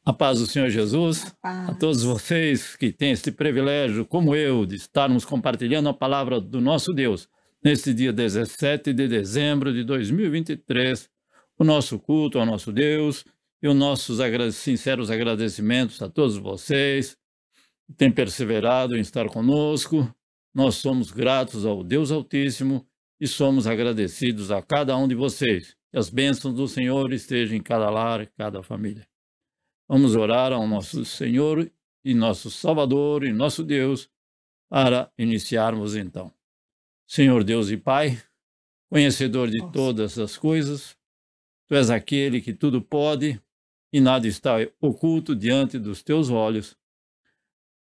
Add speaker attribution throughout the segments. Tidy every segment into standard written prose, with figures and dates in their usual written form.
Speaker 1: A paz do Senhor Jesus, a todos vocês que têm esse privilégio, como eu, de estarmos compartilhando a palavra do nosso Deus, neste dia 17 de dezembro de 2023, o nosso culto ao nosso Deus e os nossos sinceros agradecimentos a todos vocês que têm perseverado em estar conosco. Nós somos gratos ao Deus Altíssimo e somos agradecidos a cada um de vocês. Que as bênçãos do Senhor estejam em cada lar, cada família. Vamos orar ao nosso Senhor e nosso Salvador e nosso Deus para iniciarmos então. Senhor Deus e Pai, conhecedor de todas as coisas, Tu és aquele que tudo pode e nada está oculto diante dos Teus olhos.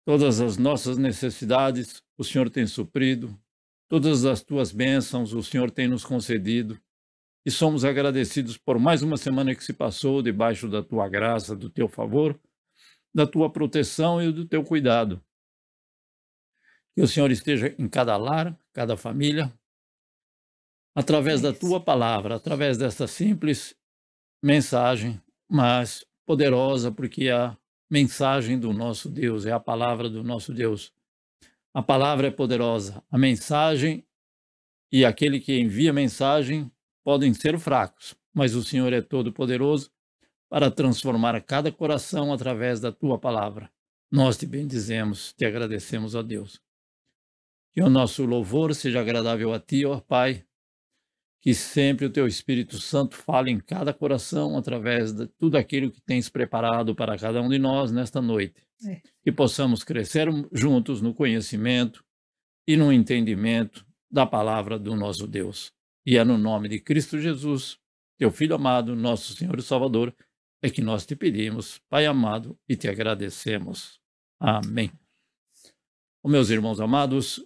Speaker 1: Todas as nossas necessidades o Senhor tem suprido, todas as Tuas bênçãos o Senhor tem nos concedido. E somos agradecidos por mais uma semana que se passou debaixo da Tua graça, do Teu favor, da Tua proteção e do Teu cuidado. Que o Senhor esteja em cada lar, cada família, através da Tua palavra, através desta simples mensagem, mas poderosa, porque a mensagem do nosso Deus é a palavra do nosso Deus. A palavra é poderosa, a mensagem e aquele que envia a mensagem podem ser fracos, mas o Senhor é todo-poderoso para transformar cada coração através da Tua palavra. Nós te bendizemos, te agradecemos, ó Deus. Que o nosso louvor seja agradável a Ti, ó Pai, que sempre o Teu Espírito Santo fale em cada coração através de tudo aquilo que tens preparado para cada um de nós nesta noite. Que possamos crescer juntos no conhecimento e no entendimento da palavra do nosso Deus. E é no nome de Cristo Jesus, Teu Filho amado, nosso Senhor e Salvador, é que nós te pedimos, Pai amado, e te agradecemos. Amém. Meus irmãos amados,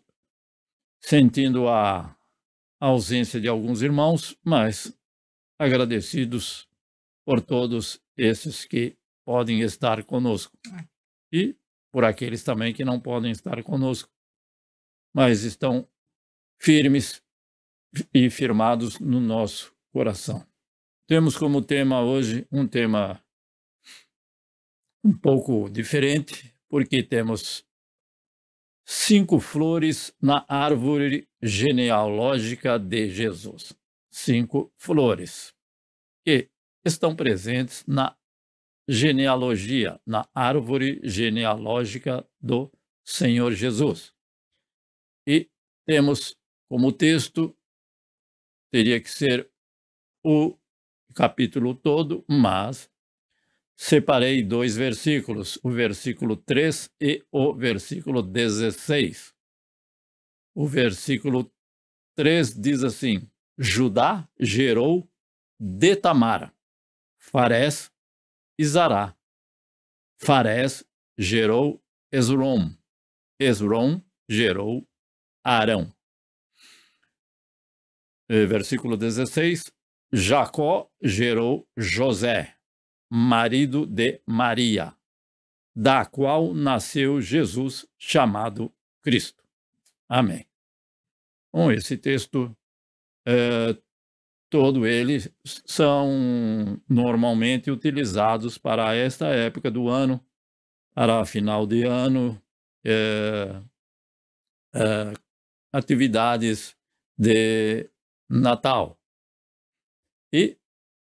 Speaker 1: sentindo a ausência de alguns irmãos, mas agradecidos por todos esses que podem estar conosco. E por aqueles também que não podem estar conosco, mas estão firmes e firmados no nosso coração. Temos como tema hoje um tema um pouco diferente, porque temos 5 flores na árvore genealógica de Jesus. 5 flores que estão presentes na genealogia, na árvore genealógica do Senhor Jesus. E temos como texto, teria que ser o capítulo todo, mas separei 2 versículos, o versículo 3 e o versículo 16. O versículo 3 diz assim: Judá gerou de Tamar, Farés e Zará. Farés gerou Esrom, Esrom gerou Arão. Versículo 16, Jacó gerou José, marido de Maria, da qual nasceu Jesus, chamado Cristo. Amém. Bom, esse texto, todo eles são normalmente utilizados para esta época do ano, para final de ano, atividades de Natal. E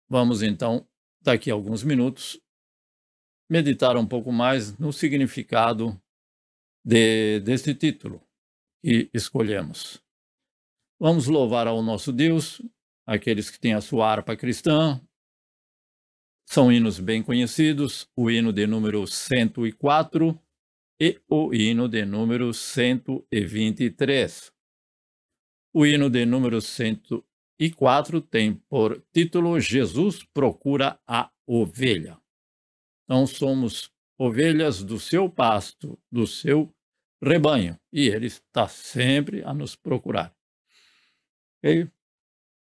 Speaker 1: vamos então, daqui a alguns minutos, meditar um pouco mais no significado deste título que escolhemos. Vamos louvar ao nosso Deus, aqueles que têm a sua harpa cristã. São hinos bem conhecidos, o hino de número 104 e o hino de número 123. O hino de número 104 tem por título Jesus procura a ovelha. Então somos ovelhas do seu pasto, do seu rebanho, e ele está sempre a nos procurar. Okay?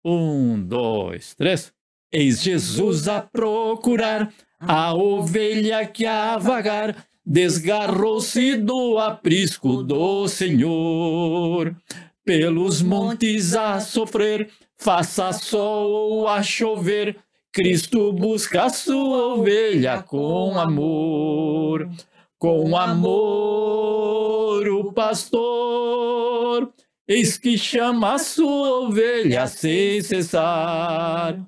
Speaker 1: 1, 2, 3. Eis Jesus a procurar a ovelha que a vagar desgarrou-se do aprisco do Senhor. Pelos montes a sofrer, faça sol ou a chover, Cristo busca a sua ovelha com amor. Com amor o pastor, eis que chama a sua ovelha sem cessar.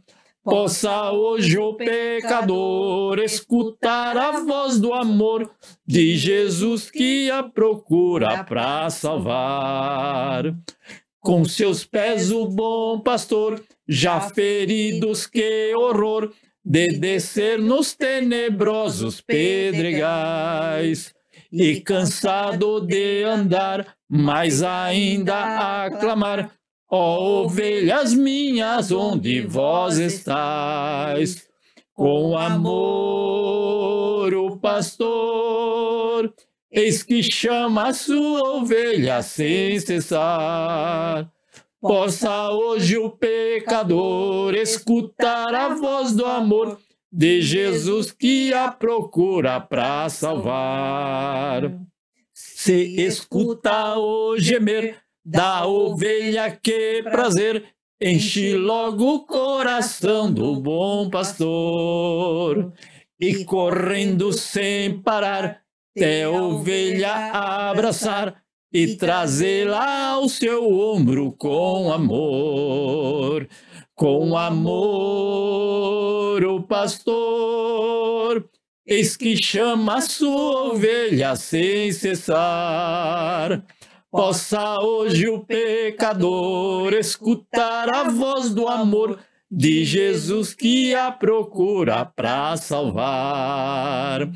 Speaker 1: Possa hoje o pecador escutar a voz do amor de Jesus que a procura para salvar. Com seus pés o bom pastor, já feridos, que horror, de descer nos tenebrosos pedregais. E cansado de andar, mas ainda a clamar: ó ovelhas minhas, onde vós estais? Com amor o pastor, eis que chama a sua ovelha sem cessar. Possa hoje o pecador escutar a voz do amor de Jesus que a procura para salvar. Se escuta o gemer da ovelha, que prazer enche logo o coração do bom pastor. E correndo sem parar, até a ovelha abraçar e trazê-la ao seu ombro com amor. Com amor o pastor, eis que chama a sua ovelha sem cessar. Possa hoje o pecador escutar a voz do amor de Jesus que a procura para salvar.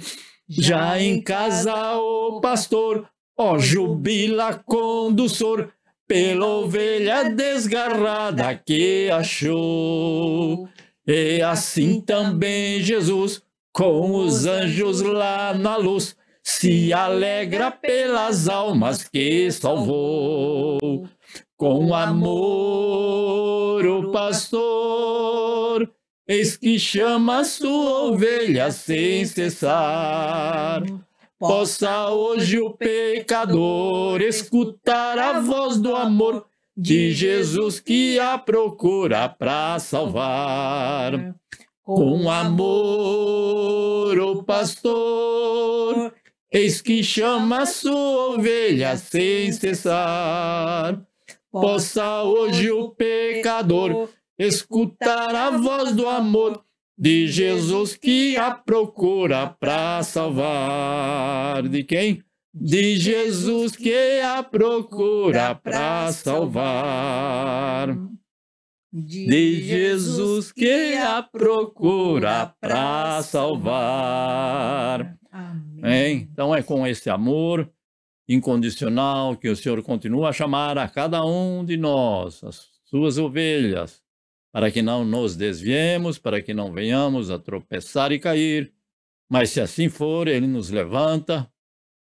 Speaker 1: Já em casa o pastor, ó, jubila condutor pela ovelha desgarrada que achou. E assim também Jesus, com os anjos lá na luz, se alegra pelas almas que salvou. Com amor o pastor, eis que chama a sua ovelha sem cessar. Possa hoje o pecador escutar a voz do amor de Jesus que a procura para salvar. Com amor o pastor, eis que chama a sua ovelha sem cessar. Possa hoje o pecador escutar a voz do amor de Jesus que a procura para salvar. De quem? De Jesus que a procura para salvar. De Jesus que a procura para salvar. Amém. Então é com esse amor incondicional que o Senhor continua a chamar a cada um de nós, as suas ovelhas, para que não nos desviemos, para que não venhamos a tropeçar e cair. Mas se assim for, Ele nos levanta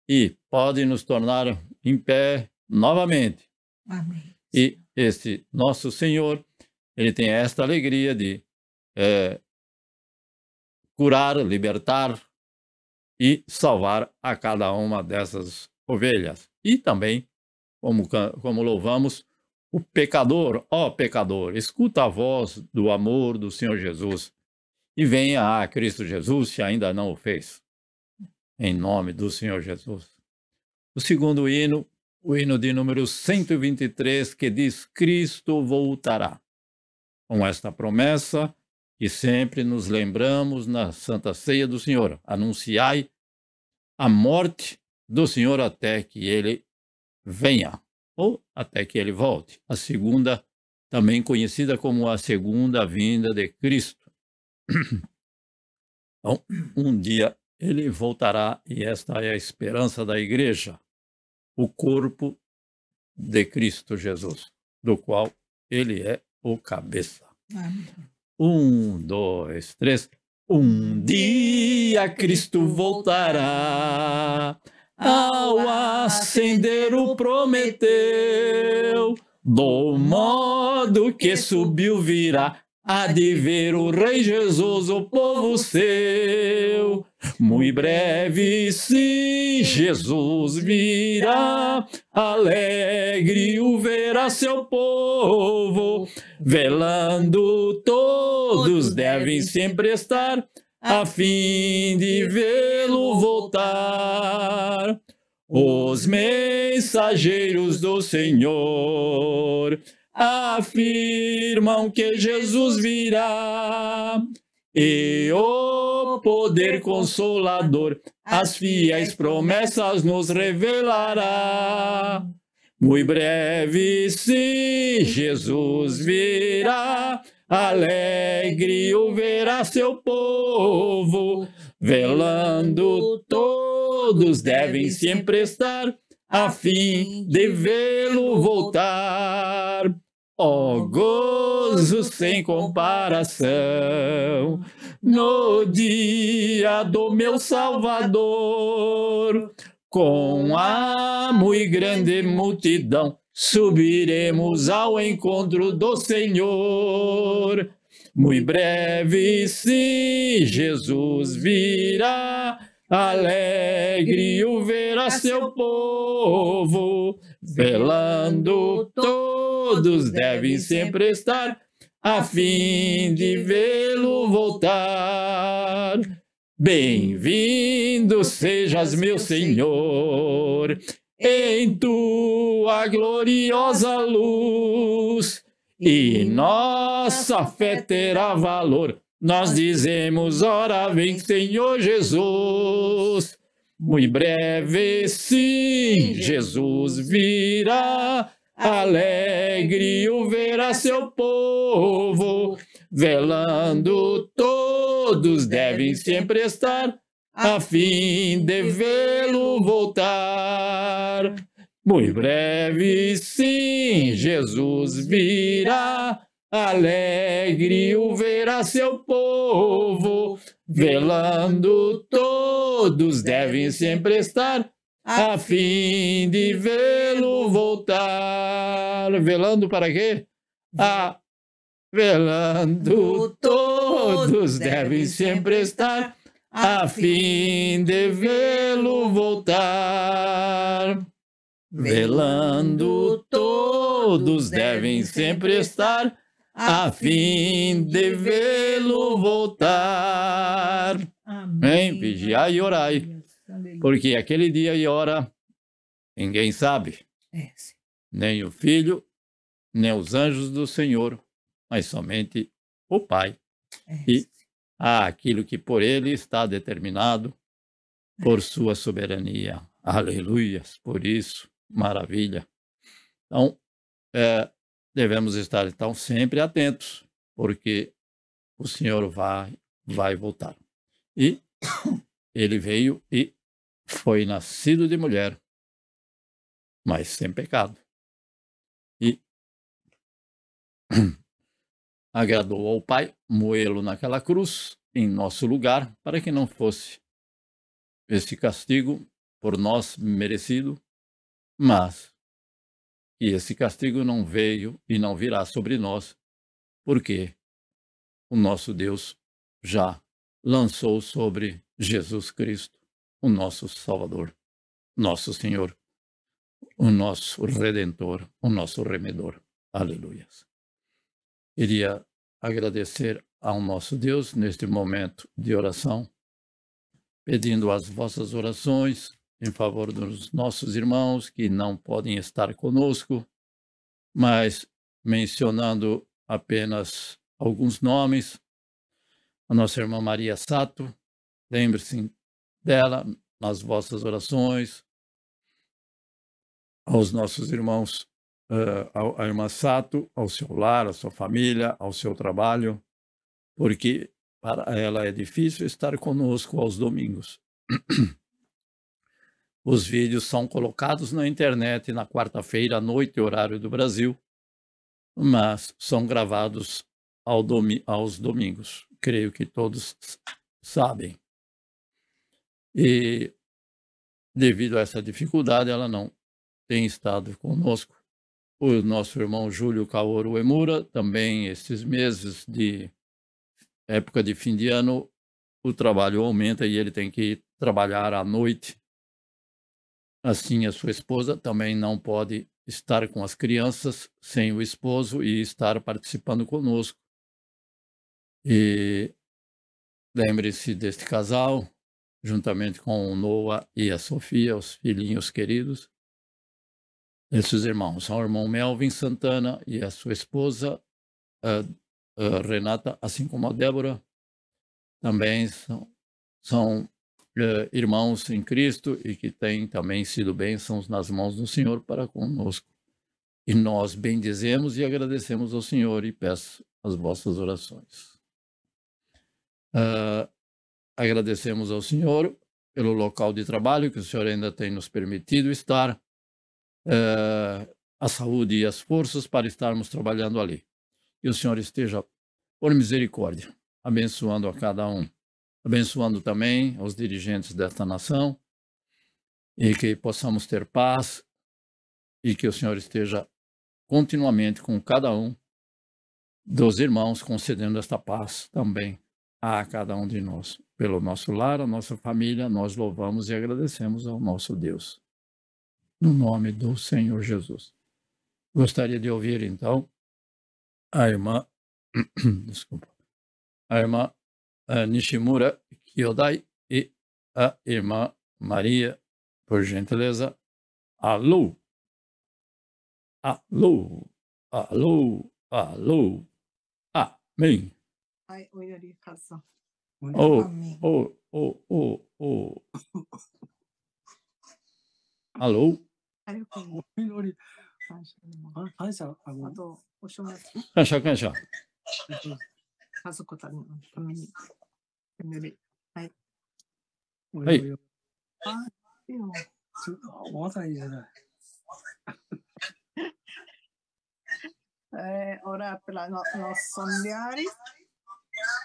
Speaker 1: e pode nos tornar em pé novamente.
Speaker 2: Amém.
Speaker 1: E esse nosso Senhor, Ele tem esta alegria de curar, libertar e salvar a cada uma dessas ovelhas. E também, como louvamos, o pecador, ó pecador, escuta a voz do amor do Senhor Jesus e venha a Cristo Jesus, se ainda não o fez. Em nome do Senhor Jesus. O segundo hino, o hino de número 123, que diz: Cristo voltará. Com esta promessa, que sempre nos lembramos na Santa Ceia do Senhor, anunciai a morte do Senhor até que Ele venha, ou até que Ele volte. A segunda, também conhecida como a segunda vinda de Cristo. Então, um dia Ele voltará e esta é a esperança da igreja, o corpo de Cristo Jesus, do qual Ele é o cabeça.
Speaker 2: Amém.
Speaker 1: 1, 2, 3. Um dia Cristo voltará, ao acender o prometeu, do modo que subiu virá, há de ver o Rei Jesus, o povo seu. Muito breve, sim, Jesus virá, alegre o verá seu povo, velando todo todos devem sempre estar, a fim de vê-lo voltar. Os mensageiros do Senhor afirmam que Jesus virá, e o poder consolador as fiéis promessas nos revelará. Muito breve, sim, Jesus virá, alegre o verá seu povo, velando todos devem sempre estar, a fim de vê-lo voltar. Ó gozo sem comparação, no dia do meu Salvador, com a muito grande multidão, subiremos ao encontro do Senhor. Muito breve, sim, Jesus virá, alegre o verá seu povo, velando todos devem sempre estar, a fim de vê-lo voltar. Bem-vindo sejas, meu Senhor, em tua gloriosa luz, e nossa fé terá valor. Nós dizemos, ora vem, Senhor Jesus. Muito breve, sim, Jesus virá, alegre o verá seu povo, velando todos devem sempre estar, a fim de vê-lo voltar. Muito breve, sim, Jesus virá, alegre o verá seu povo, velando todos devem sempre estar, a fim de vê-lo voltar. Velando para quê? Velando todos devem sempre estar, a fim de vê-lo voltar. Velando todos devem sempre estar, a fim de vê-lo voltar. Amém. Vigiai e orai, porque aquele dia e hora ninguém sabe, nem o Filho, nem os anjos do Senhor, mas somente o Pai. E aquilo que por ele está determinado, por sua soberania. Aleluias, por isso, maravilha. Então, devemos estar então sempre atentos, porque o Senhor vai voltar. E ele veio e foi nascido de mulher, mas sem pecado. E agradou ao Pai moê-lo naquela cruz em nosso lugar, para que não fosse esse castigo por nós merecido, mas que esse castigo não veio e não virá sobre nós, porque o nosso Deus já lançou sobre Jesus Cristo, o nosso Salvador, nosso Senhor, o nosso Redentor, o nosso Remedor. Aleluias. Queria agradecer ao nosso Deus neste momento de oração, pedindo as vossas orações em favor dos nossos irmãos que não podem estar conosco, mas mencionando apenas alguns nomes. A nossa irmã Maria Sato, lembre-se dela nas vossas orações. Aos nossos irmãos, a irmã Sato, ao seu lar, à sua família, ao seu trabalho, porque para ela é difícil estar conosco aos domingos. Os vídeos são colocados na internet na quarta-feira à noite, horário do Brasil, mas são gravados aos domingos. Creio que todos sabem. E devido a essa dificuldade, ela não tem estado conosco. O nosso irmão Júlio Kaoru Emura, também esses meses de época de fim de ano, o trabalho aumenta e ele tem que trabalhar à noite. Assim, a sua esposa também não pode estar com as crianças sem o esposo e estar participando conosco. E lembre-se deste casal, juntamente com o Noah e a Sofia, os filhinhos queridos. Esses irmãos são o irmão Melvin Santana e a sua esposa, Renata, assim como a Débora, também são irmãos em Cristo e que têm também sido bênçãos nas mãos do Senhor para conosco. E nós bendizemos e agradecemos ao Senhor e peço as vossas orações. Agradecemos ao Senhor pelo local de trabalho que o Senhor ainda tem nos permitido estar, a saúde e as forças para estarmos trabalhando ali. E o Senhor esteja, por misericórdia, abençoando a cada um, abençoando também os dirigentes desta nação, e que possamos ter paz, e que o Senhor esteja continuamente com cada um dos irmãos, concedendo esta paz também a cada um de nós. Pelo nosso lar, a nossa família, nós louvamos e agradecemos ao nosso Deus. No nome do Senhor Jesus. Gostaria de ouvir, então, a irmã, desculpa, a irmã Nishimura Kyodai e a irmã Maria, por gentileza. Alô? Alô? Alô? Alô? Amém. Alô? Kancha.
Speaker 2: Orar pelos nossos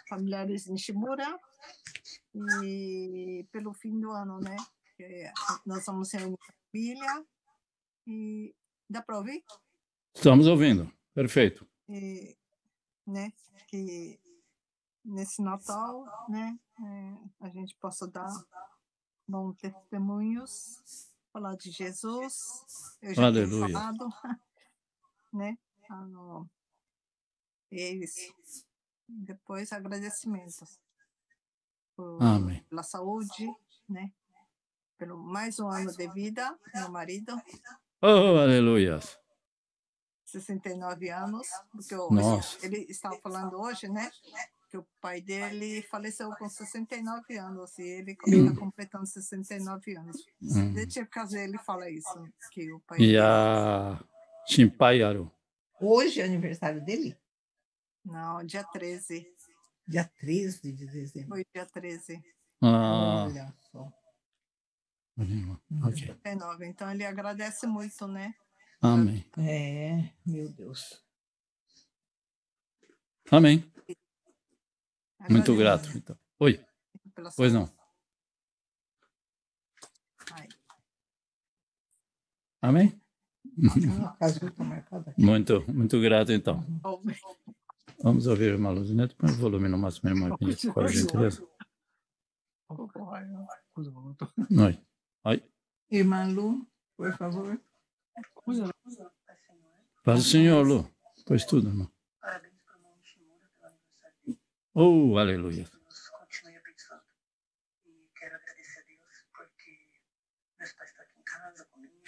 Speaker 2: familiares Nishimura, e pelo fim do ano, né? Nós vamos ser em família. E dá para ouvir?
Speaker 1: Estamos ouvindo, perfeito.
Speaker 2: Né, que nesse Natal, né, a gente possa dar bons testemunhos, falar de Jesus. Eu já tenho falado, né? É isso. Depois, agradecimentos pela saúde, né? Pelo mais um ano de vida, meu marido.
Speaker 1: Oh, aleluia.
Speaker 2: 69 anos, porque ele estava falando hoje, né? Que o pai dele faleceu com 69 anos e ele está completando 69 anos. Desde o caso ele fala isso, que o pai dele...
Speaker 1: a Chimpaiaru.
Speaker 3: Hoje é aniversário dele?
Speaker 2: Não, dia 13.
Speaker 3: Dia 13 de dezembro.
Speaker 2: Foi dia 13.
Speaker 3: Olha só.
Speaker 1: Ok.
Speaker 2: 69. Então ele agradece muito, né?
Speaker 1: Amém.
Speaker 3: Meu Deus.
Speaker 1: Amém. Muito grato. Então. Oi. Pois não. Amém? Muito grato, então. Vamos ouvir uma luzinete, põe o volume no máximo, irmã, por gentileza. Oi.
Speaker 3: Irmã Lu, por favor.
Speaker 1: Paz do Senhor, Lu. Pois tudo, irmão.
Speaker 4: Parabéns para o irmão Nishimura pelo aniversário.
Speaker 1: Oh, aleluia.
Speaker 4: Deus continue abençoando. E quero agradecer a Deus porque meus pais estão aqui em casa comigo.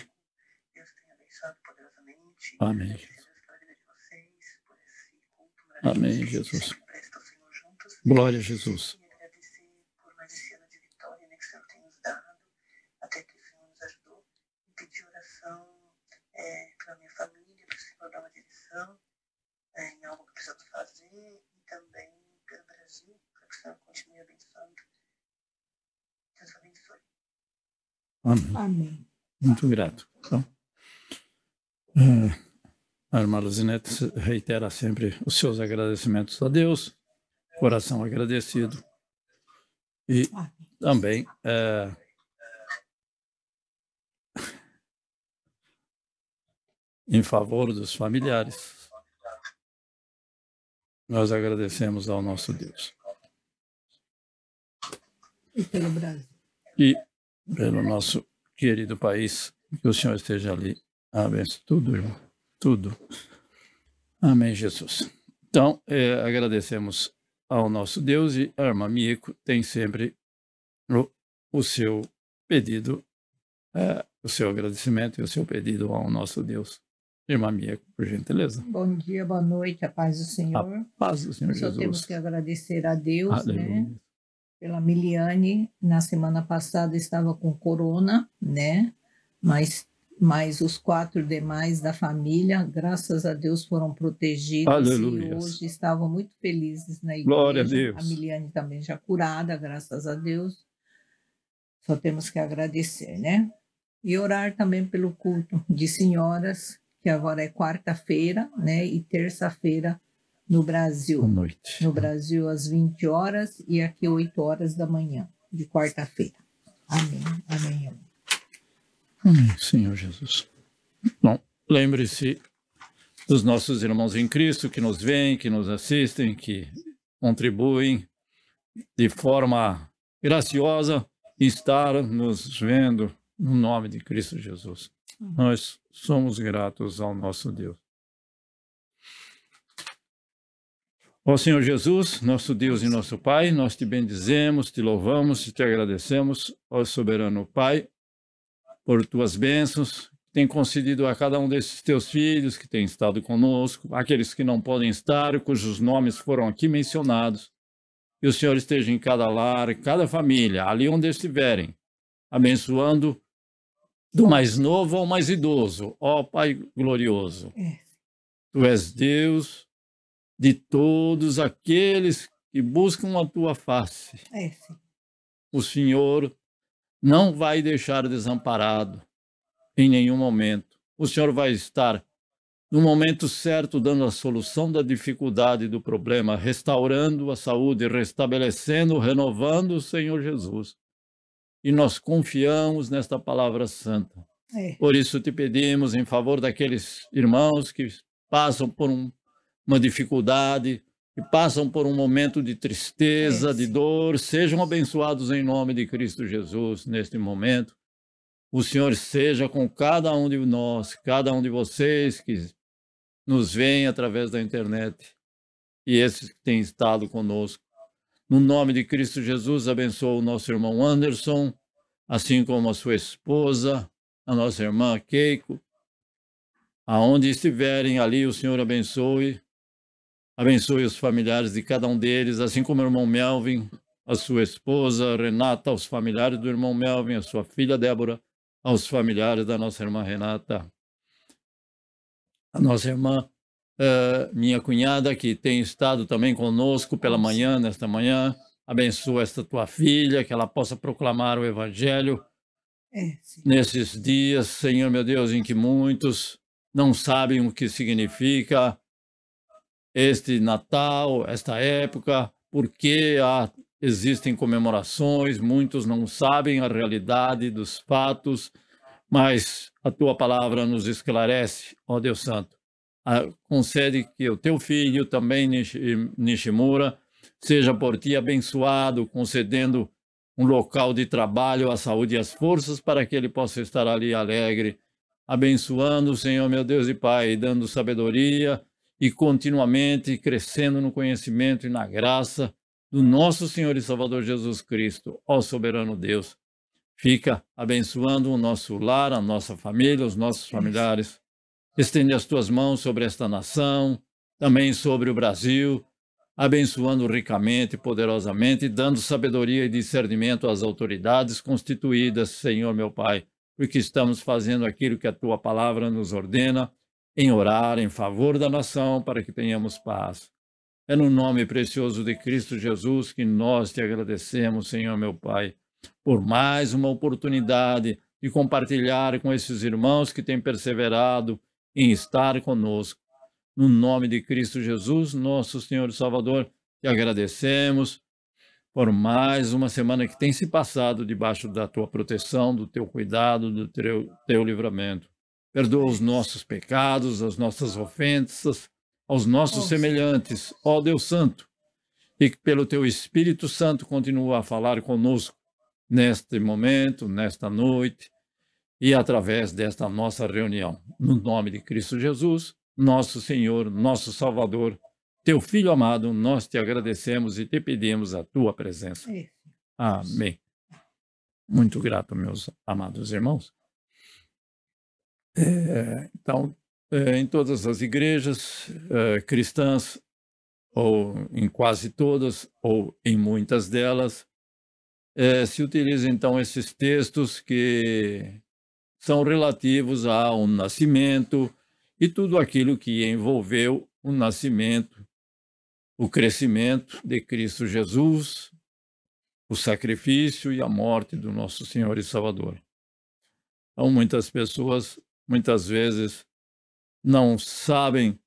Speaker 4: Deus tem abençoado poderosamente.
Speaker 1: Amém.
Speaker 4: Agradecer a Deus pela vida de vocês, por esse culto maravilhoso.
Speaker 1: Amém, Jesus.
Speaker 4: Presta ao Senhor juntos.
Speaker 1: Glória a Jesus.
Speaker 4: E agradecer por mais esse ano de vitória, né, que o Senhor tem nos dado, até que o Senhor nos ajudou. E pedir oração para minha família, para o Senhor dar uma direção em algo que precisamos fazer, e também pelo Brasil, para que o Senhor continue abençoando. Deus abençoe.
Speaker 3: Amém.
Speaker 1: Muito grato. Então, a irmã Luzinete reitera sempre os seus agradecimentos a Deus, coração agradecido, e também em favor dos familiares. Nós agradecemos ao nosso Deus.
Speaker 3: E pelo Brasil.
Speaker 1: E pelo nosso querido país, que o Senhor esteja ali. Abençoe tudo, irmão. Tudo. Amém, Jesus. Então, agradecemos ao nosso Deus, e a irmã Mico tem sempre o seu pedido, o seu agradecimento e o seu pedido ao nosso Deus. Irmã Mico, por gentileza.
Speaker 3: Bom dia, boa noite, a paz do Senhor.
Speaker 1: A paz do Senhor Jesus.
Speaker 3: Só temos que agradecer a Deus,
Speaker 1: Aleluia.
Speaker 3: né? Pela Miliane, na semana passada estava com corona, né? Mas os 4 demais da família, graças a Deus, foram protegidos.
Speaker 1: Aleluia.
Speaker 3: E hoje estavam muito felizes na igreja.
Speaker 1: Glória a Deus.
Speaker 3: A Miliane também já curada, graças a Deus. Só temos que agradecer, né? E orar também pelo culto de senhoras, que agora é quarta-feira, né? E terça-feira no Brasil.
Speaker 1: Boa noite.
Speaker 3: No Brasil, às 20 horas e aqui 8 horas da manhã, de quarta-feira. Amém, amém, amém.
Speaker 1: Amém, Senhor Jesus. Bom, lembre-se dos nossos irmãos em Cristo que nos veem, que nos assistem, que contribuem de forma graciosa em estar nos vendo no nome de Cristo Jesus. Nós somos gratos ao nosso Deus. Ó Senhor Jesus, nosso Deus e nosso Pai, nós te bendizemos, te louvamos e te agradecemos, ó soberano Pai, por tuas bênçãos, que tem concedido a cada um desses teus filhos que tem estado conosco, aqueles que não podem estar, cujos nomes foram aqui mencionados, que o Senhor esteja em cada lar, cada família, ali onde estiverem, abençoando do mais novo ao mais idoso, ó Pai glorioso. Tu és Deus de todos aqueles que buscam a tua face. O Senhor não vai deixar desamparado em nenhum momento. O Senhor vai estar no momento certo dando a solução da dificuldade do problema, restaurando a saúde, restabelecendo, renovando, Senhor Jesus. E nós confiamos nesta palavra santa. Por isso te pedimos em favor daqueles irmãos que passam por uma dificuldade, que passam por um momento de tristeza, de dor, sejam abençoados em nome de Cristo Jesus neste momento. O Senhor seja com cada um de nós, cada um de vocês que nos veem através da internet e esses que têm estado conosco. No nome de Cristo Jesus, abençoa o nosso irmão Anderson, assim como a sua esposa, a nossa irmã Keiko. Aonde estiverem ali, o Senhor abençoe. Abençoe os familiares de cada um deles, assim como o irmão Melvin, a sua esposa Renata, aos familiares do irmão Melvin, a sua filha Débora, aos familiares da nossa irmã Renata. A nossa irmã, minha cunhada, que tem estado também conosco pela manhã, nesta manhã, abençoa esta tua filha, que ela possa proclamar o Evangelho nesses dias, Senhor meu Deus, em que muitos não sabem o que significa este Natal, esta época, porque existem comemorações, muitos não sabem a realidade dos fatos, mas a tua palavra nos esclarece, ó Deus Santo. Concede que o teu filho também, Nishimura, seja por ti abençoado, concedendo um local de trabalho, a saúde e as forças para que ele possa estar ali alegre, abençoando o Senhor, meu Deus e Pai, dando sabedoria e continuamente crescendo no conhecimento e na graça do nosso Senhor e Salvador Jesus Cristo, ó soberano Deus. Fica abençoando o nosso lar, a nossa família, os nossos familiares. Estende as tuas mãos sobre esta nação, também sobre o Brasil, abençoando ricamente e poderosamente, dando sabedoria e discernimento às autoridades constituídas, Senhor meu Pai, porque estamos fazendo aquilo que a tua palavra nos ordena, em orar em favor da nação para que tenhamos paz. É no nome precioso de Cristo Jesus que nós te agradecemos, Senhor meu Pai, por mais uma oportunidade de compartilhar com esses irmãos que têm perseverado em estar conosco. No nome de Cristo Jesus, nosso Senhor e Salvador, te agradecemos por mais uma semana que tem se passado debaixo da tua proteção, do teu cuidado, do teu livramento. Perdoa os nossos pecados, as nossas ofensas, aos nossos semelhantes, ó Deus Santo, e que pelo teu Espírito Santo continua a falar conosco neste momento, nesta noite e através desta nossa reunião. No nome de Cristo Jesus, nosso Senhor, nosso Salvador, teu Filho amado, nós te agradecemos e te pedimos a tua presença. Amém. Muito grato, meus amados irmãos. Então, em todas as igrejas cristãs, ou em quase todas, ou em muitas delas, se utilizam então esses textos que são relativos ao nascimento e tudo aquilo que envolveu o nascimento, o crescimento de Cristo Jesus, o sacrifício e a morte do nosso Senhor e Salvador. Então, muitas pessoas, muitas vezes, não sabem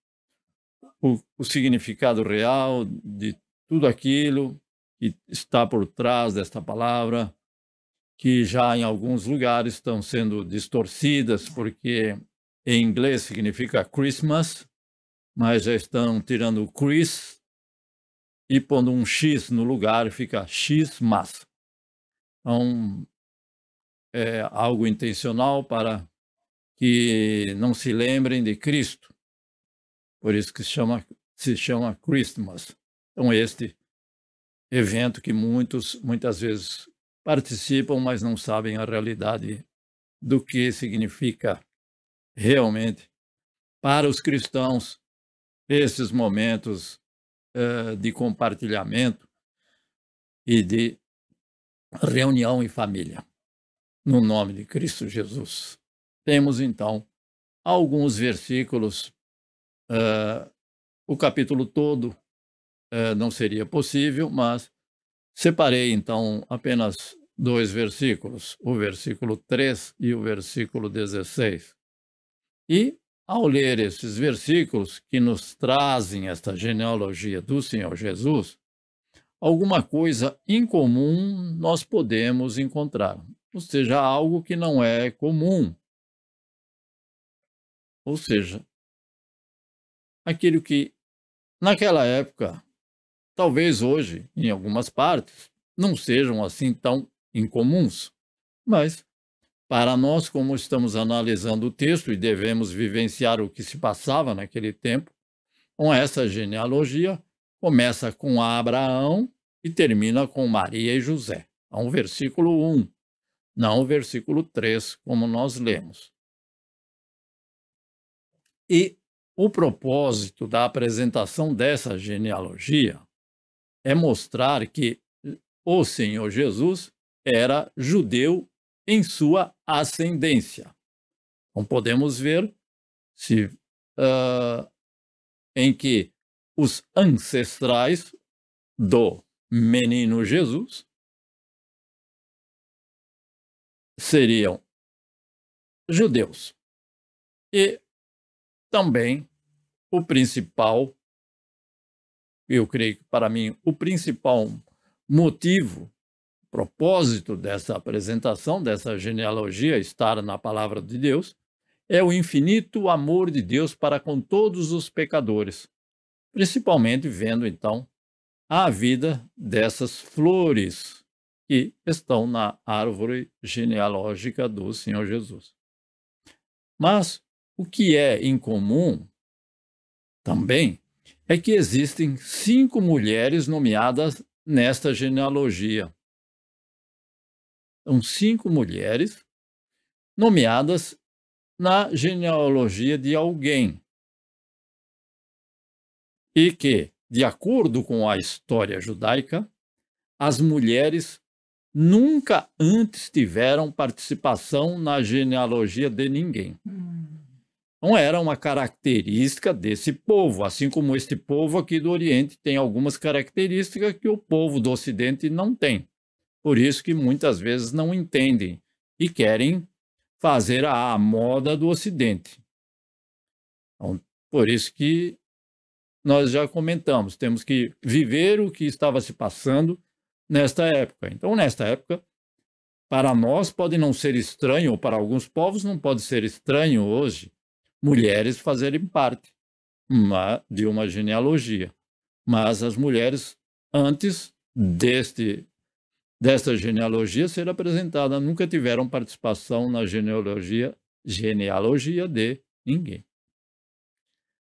Speaker 1: o significado real de tudo aquilo que está por trás desta palavra, que já em alguns lugares estão sendo distorcidas, porque em inglês significa Christmas, mas já estão tirando o Chris e pondo um X no lugar, fica Xmas. Então, é algo intencional para que não se lembrem de Cristo. Por isso que se chama Christmas. Então, este evento que muitas vezes participam, mas não sabem a realidade do que significa realmente para os cristãos esses momentos de compartilhamento e de reunião em família, no nome de Cristo Jesus. Temos, então, alguns versículos, o capítulo todo não seria possível, mas separei, então, apenas 2 versículos, o versículo 3 e o versículo 16. E, ao ler esses versículos que nos trazem esta genealogia do Senhor Jesus, alguma coisa incomum nós podemos encontrar, ou seja, algo que não é comum. Ou seja, aquilo que naquela época, talvez hoje, em algumas partes, não sejam assim tão incomuns, mas para nós, como estamos analisando o texto e devemos vivenciar o que se passava naquele tempo, com essa genealogia, começa com Abraão e termina com Maria e José. Então, o versículo 1, não o versículo 3, como nós lemos. E o propósito da apresentação dessa genealogia é mostrar que o Senhor Jesus era judeu em sua ascendência. Então, podemos ver em que os ancestrais do menino Jesus seriam judeus. E também o principal, eu creio que para mim, o principal motivo, propósito dessa apresentação, dessa genealogia estar na palavra de Deus, é o infinito amor de Deus para com todos os pecadores, principalmente vendo, então, a vida dessas flores que estão na árvore genealógica do Senhor Jesus. Mas o que é incomum também é que existem 5 mulheres nomeadas nesta genealogia. São 5 mulheres nomeadas na genealogia de alguém. E que, de acordo com a história judaica, as mulheres nunca antes tiveram participação na genealogia de ninguém. Não era uma característica desse povo, assim como este povo aqui do Oriente tem algumas características que o povo do Ocidente não tem. Por isso que muitas vezes não entendem e querem fazer a moda do Ocidente. Então, por isso que nós já comentamos, temos que viver o que estava se passando nesta época. Então, nesta época, para nós pode não ser estranho, ou para alguns povos não pode ser estranho hoje, mulheres fazerem parte de uma genealogia. Mas as mulheres, antes desta genealogia ser apresentada, nunca tiveram participação na genealogia de ninguém.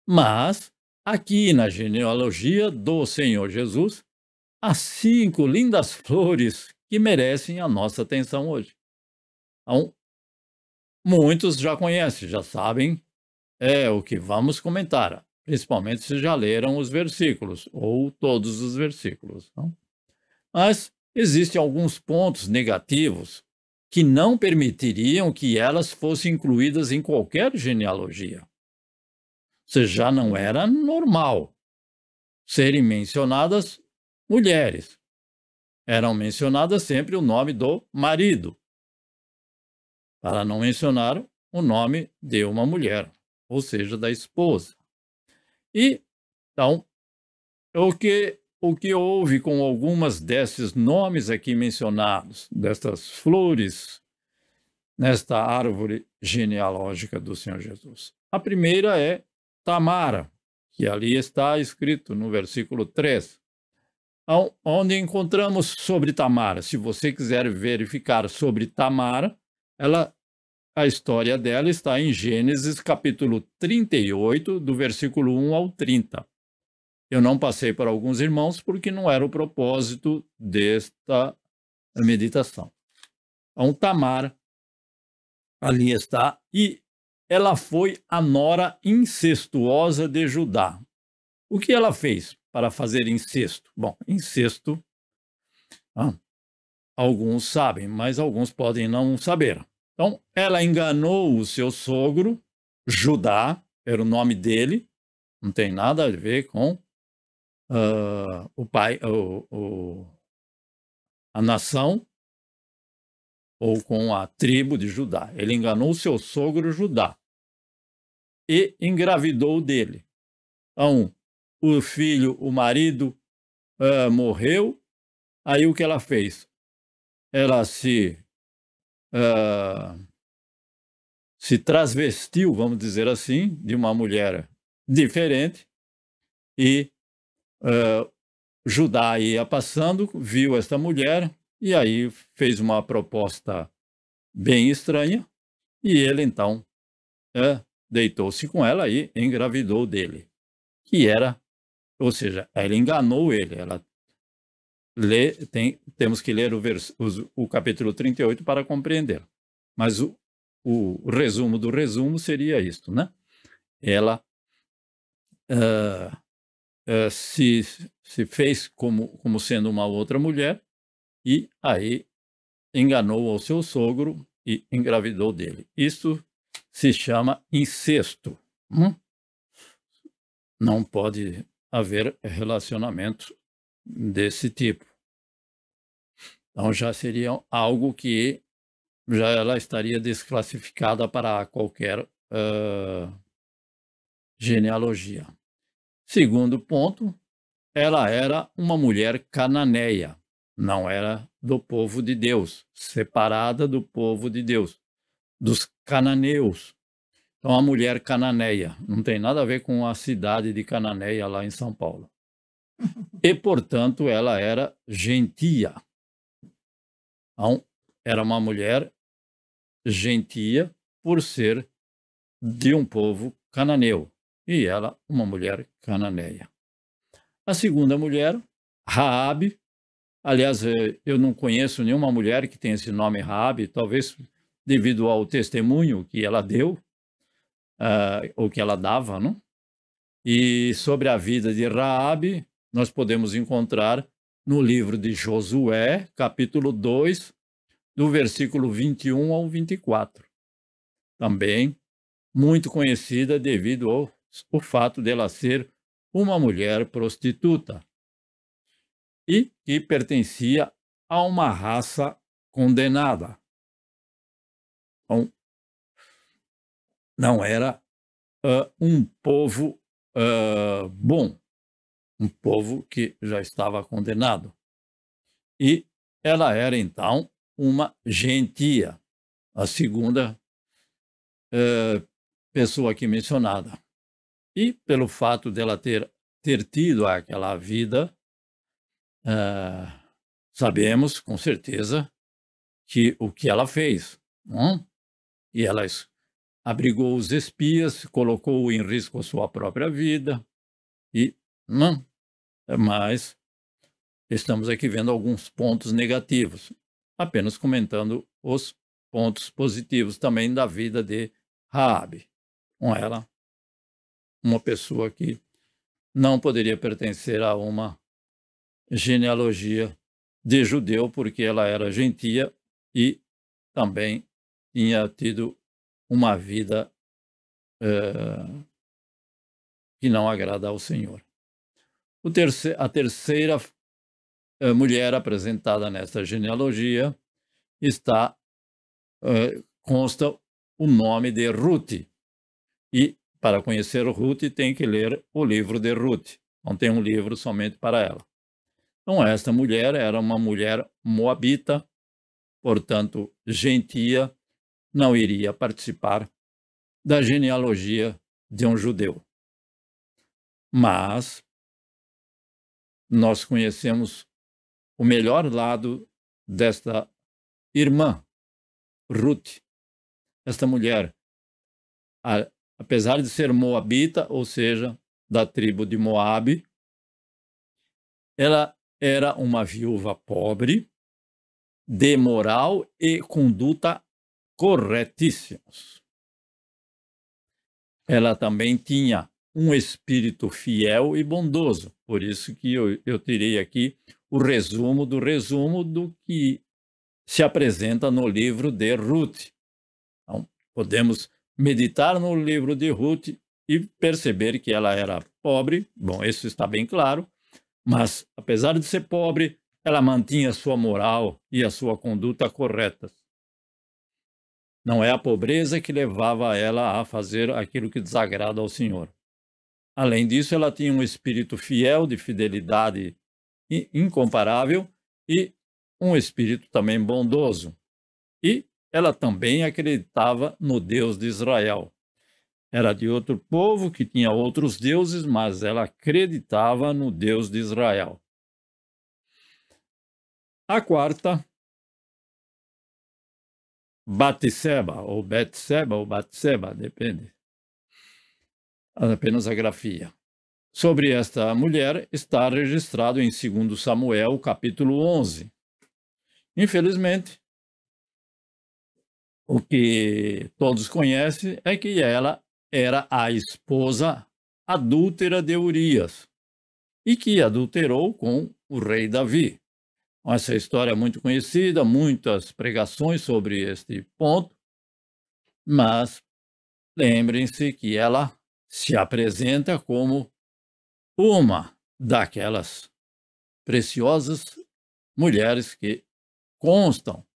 Speaker 1: Mas aqui na genealogia do Senhor Jesus, as 5 lindas flores que merecem a nossa atenção hoje. Então, muitos já conhecem, já sabem o que vamos comentar, principalmente se já leram os versículos, ou todos os versículos. Não? Mas existem alguns pontos negativos que não permitiriam que elas fossem incluídas em qualquer genealogia. Ou seja, já não era normal serem mencionadas mulheres. Eram mencionadas sempre o nome do marido, para não mencionar o nome de uma mulher, ou seja, da esposa. E, então, o que houve com algumas desses nomes aqui mencionados, destas flores, nesta árvore genealógica do Senhor Jesus? A primeira é Tamara, que ali está escrito no versículo 3. Onde encontramos sobre Tamara. Se você quiser verificar sobre Tamara, a história dela está em Gênesis capítulo 38, do versículo 1 ao 30. Eu não passei para alguns irmãos porque não era o propósito desta meditação. Então, Tamar ali está, e ela foi a nora incestuosa de Judá. O que ela fez para fazer incesto? Bom, incesto, alguns sabem, mas alguns podem não saber. Então, ela enganou o seu sogro, Judá, era o nome dele, não tem nada a ver com o pai, a nação, ou com a tribo de Judá. Ele enganou o seu sogro, Judá, e engravidou dele. Então, o filho, o marido, morreu. Aí o que ela fez? Ela se transvestiu, vamos dizer assim, de uma mulher diferente, e Judá ia passando, viu esta mulher, e aí fez uma proposta bem estranha, e ele então deitou-se com ela e engravidou dele, que era, ou seja, ela enganou ele. Temos que ler o capítulo 38 para compreender. Mas o resumo do resumo seria isto, né? Ela se fez como sendo uma outra mulher, e aí enganou ao seu sogro e engravidou dele. Isso se chama incesto. Não pode haver relacionamento desse tipo. Então já seria algo que já ela estaria desclassificada para qualquer genealogia. Segundo ponto, ela era uma mulher cananeia, não era do povo de Deus, separada do povo de Deus, dos cananeus. Então, a mulher cananeia não tem nada a ver com a cidade de Cananéia, lá em São Paulo. E, portanto, ela era gentia. Então, era uma mulher gentia por ser de um povo cananeu. E ela, uma mulher cananeia. A segunda mulher, Raabe. Aliás, eu não conheço nenhuma mulher que tenha esse nome Raabe, talvez devido ao testemunho que ela deu, ou que ela dava, não? E sobre a vida de Raabe, nós podemos encontrar no livro de Josué, capítulo 2, do versículo 21 ao 24. Também muito conhecida devido ao fato dela ser uma mulher prostituta e que pertencia a uma raça condenada. Então, não era um povo bom, um povo que já estava condenado. E ela era, então, uma gentia, a segunda pessoa aqui mencionada. E pelo fato dela ter tido aquela vida, sabemos com certeza que o que ela fez, não? E ela abrigou os espias, colocou em risco a sua própria vida, E não, mas estamos aqui vendo alguns pontos negativos, apenas comentando os pontos positivos também da vida de Raabe. Com ela, uma pessoa que não poderia pertencer a uma genealogia de judeu, porque ela era gentia e também tinha tido uma vida que não agrada ao Senhor. A terceira mulher apresentada nesta genealogia consta o nome de Ruth. E para conhecer Ruth tem que ler o livro de Ruth. Não tem um livro somente para ela. Então esta mulher era uma mulher moabita, portanto gentia, não iria participar da genealogia de um judeu. Mas nós conhecemos o melhor lado desta irmã, Ruth. Esta mulher, apesar de ser moabita, ou seja, da tribo de Moabe, ela era uma viúva pobre, de moral e conduta corretíssimos. Ela também tinha um espírito fiel e bondoso. Por isso que eu tirei aqui o resumo do que se apresenta no livro de Ruth. Então, podemos meditar no livro de Ruth e perceber que ela era pobre. Bom, isso está bem claro. Mas, apesar de ser pobre, ela mantinha a sua moral e a sua conduta corretas. Não é a pobreza que levava ela a fazer aquilo que desagrada ao Senhor. Além disso, ela tinha um espírito fiel, de fidelidade incomparável e um espírito também bondoso. E ela também acreditava no Deus de Israel. Era de outro povo que tinha outros deuses, mas ela acreditava no Deus de Israel. A quarta, Batseba, ou Batseba, depende. Apenas a grafia. Sobre esta mulher está registrado em 2 Samuel, capítulo 11. Infelizmente, o que todos conhecem é que ela era a esposa adúltera de Urias e que adulterou com o rei Davi. Essa história é muito conhecida, muitas pregações sobre este ponto, mas lembrem-se que ela se apresenta como uma daquelas preciosas mulheres que constam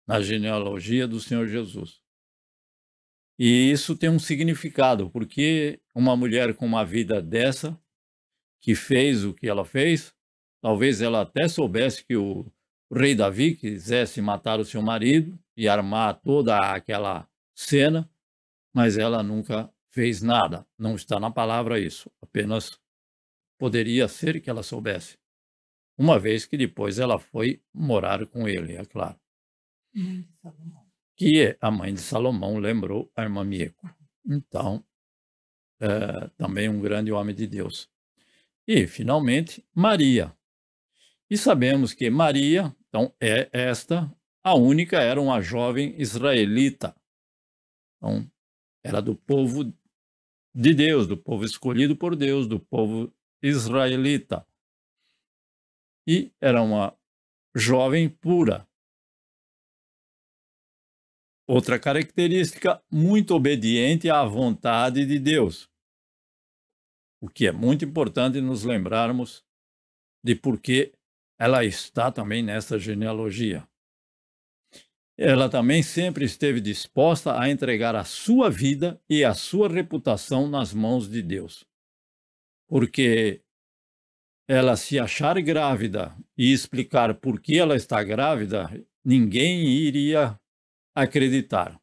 Speaker 1: na genealogia do Senhor Jesus. E isso tem um significado, porque uma mulher com uma vida dessa, que fez o que ela fez, talvez ela até soubesse que o rei Davi quisesse matar o seu marido e armar toda aquela cena, mas ela nunca fez nada. Não está na palavra isso, apenas poderia ser que ela soubesse, uma vez que depois ela foi morar com ele, é claro. Que a mãe de Salomão lembrou a irmã Mieco. Então, também um grande homem de Deus. E, finalmente, Maria. E sabemos que Maria, então, a única era uma jovem israelita. Então, era do povo de Deus, do povo escolhido por Deus, do povo israelita. E era uma jovem pura. Outra característica, muito obediente à vontade de Deus. O que é muito importante nos lembrarmos de por que ela está também nessa genealogia. Ela também sempre esteve disposta a entregar a sua vida e a sua reputação nas mãos de Deus. Porque ela se achar grávida e explicar por que ela está grávida, ninguém iria acreditar.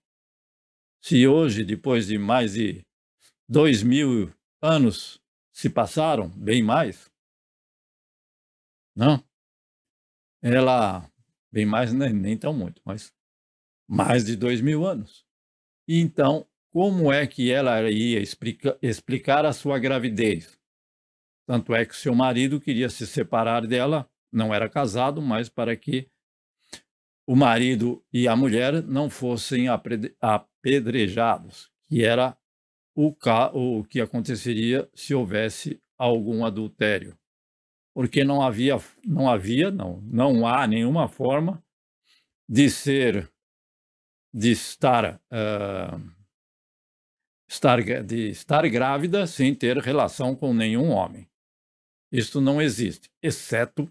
Speaker 1: Se hoje, depois de mais de 2000 anos se passaram, bem mais, não? Ela, bem mais, nem tão muito, mas mais de 2000 anos. E então, como é que ela ia explicar a sua gravidez? Tanto é que seu marido queria se separar dela, não era casado, mas para que o marido e a mulher não fossem apedrejados, que era o que aconteceria se houvesse algum adultério. Porque não há nenhuma forma de estar grávida sem ter relação com nenhum homem. Isto não existe, exceto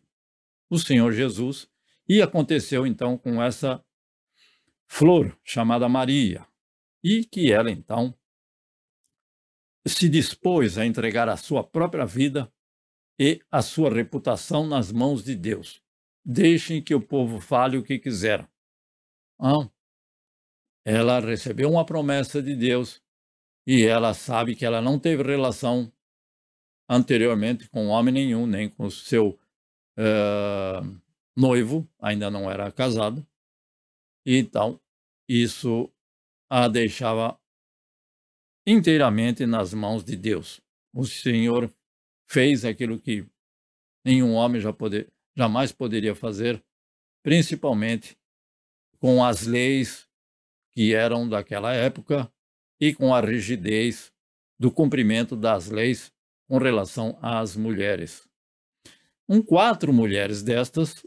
Speaker 1: o Senhor Jesus. E aconteceu então com essa flor chamada Maria, e que ela então se dispôs a entregar a sua própria vida e a sua reputação nas mãos de Deus. Deixem que o povo fale o que quiser. Ela recebeu uma promessa de Deus e ela sabe que ela não teve relação anteriormente com homem nenhum, nem com o seu noivo, ainda não era casado. Então, isso a deixava inteiramente nas mãos de Deus. O Senhor fez aquilo que nenhum homem jamais poderia fazer, principalmente com as leis que eram daquela época e com a rigidez do cumprimento das leis com relação às mulheres. Quatro mulheres destas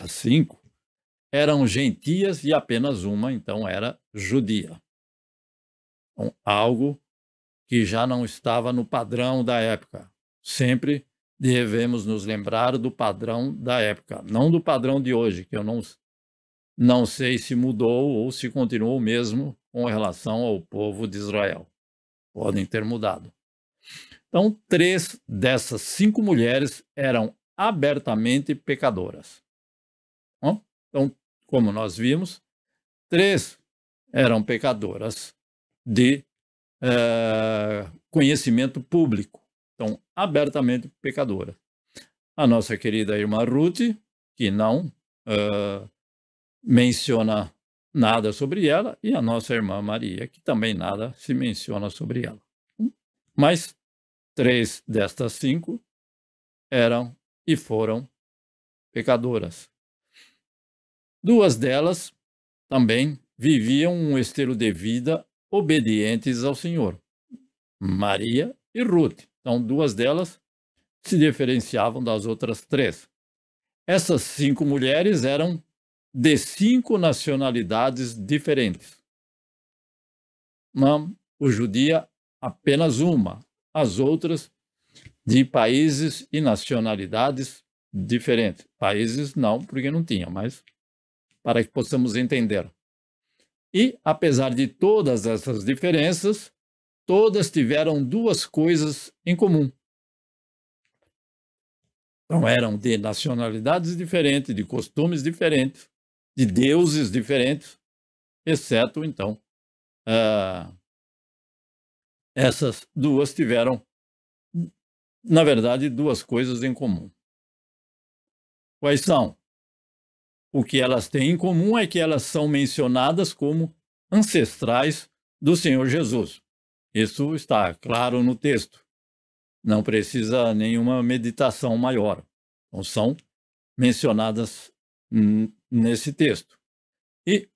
Speaker 1: 5 eram gentias e apenas uma, então, era judia. Então, algo que já não estava no padrão da época. Sempre devemos nos lembrar do padrão da época, não do padrão de hoje, que eu não sei se mudou ou se continuou o mesmo com relação ao povo de Israel. Podem ter mudado. Então, 3 dessas 5 mulheres eram abertamente pecadoras. Então, como nós vimos, 3 eram pecadoras de conhecimento público. Então, abertamente pecadora. A nossa querida irmã Ruth, que não menciona nada sobre ela, e a nossa irmã Maria, que também nada se menciona sobre ela. Mas 3 destas 5 eram e foram pecadoras. 2 delas também viviam um estilo de vida obedientes ao Senhor, Maria e Ruth. Então, 2 delas se diferenciavam das outras 3. Essas 5 mulheres eram de 5 nacionalidades diferentes. O judia, apenas uma. As outras, de países e nacionalidades diferentes. Países não, porque não tinha, mas para que possamos entender. E, apesar de todas essas diferenças, todas tiveram 2 coisas em comum. Então, eram de nacionalidades diferentes, de costumes diferentes, de deuses diferentes, exceto, então, essas 2 tiveram, na verdade, 2 coisas em comum. Quais são? O que elas têm em comum é que elas são mencionadas como ancestrais do Senhor Jesus. Isso está claro no texto. Não precisa nenhuma meditação maior. Então, são mencionadas nesse texto. E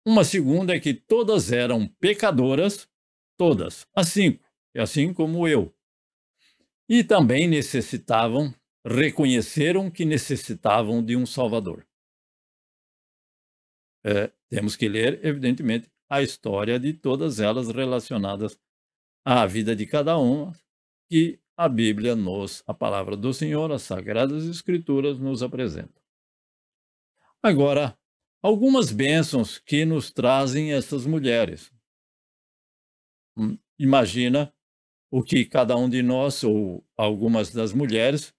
Speaker 1: uma segunda é que todas eram pecadoras, todas, as 5, assim como eu. E também reconheceram que necessitavam de um Salvador. Temos que ler, evidentemente, a história de todas elas relacionadas à vida de cada uma, que a Bíblia a palavra do Senhor, as Sagradas Escrituras nos apresenta. Agora, algumas bênçãos que nos trazem essas mulheres. Imagina o que cada um de nós, ou algumas das mulheres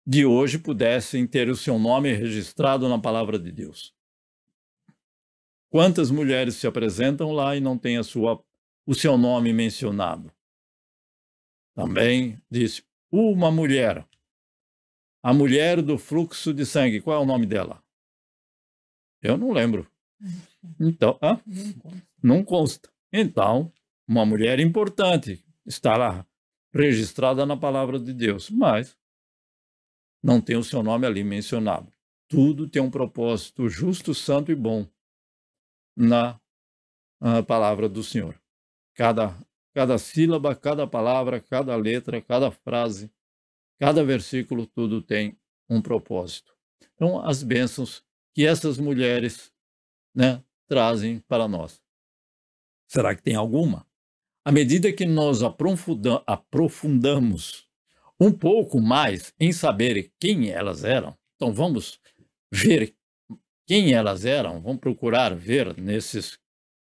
Speaker 1: de hoje, pudessem ter o seu nome registrado na palavra de Deus. Quantas mulheres se apresentam lá e não têm o seu nome mencionado? Também disse, uma mulher. A mulher do fluxo de sangue. Qual é o nome dela? Eu não lembro. Então, não consta. Então, uma mulher importante. está lá registrada na palavra de Deus, mas não tem o seu nome ali mencionado. Tudo tem um propósito justo, santo e bom na palavra do Senhor. Cada sílaba, cada palavra, cada letra, cada frase, cada versículo, tudo tem um propósito. Então, as bênçãos que essas mulheres, né, trazem para nós. Será que tem alguma? À medida que nós aprofundamos um pouco mais em saber quem elas eram, então vamos ver quem elas eram, vamos procurar ver nesses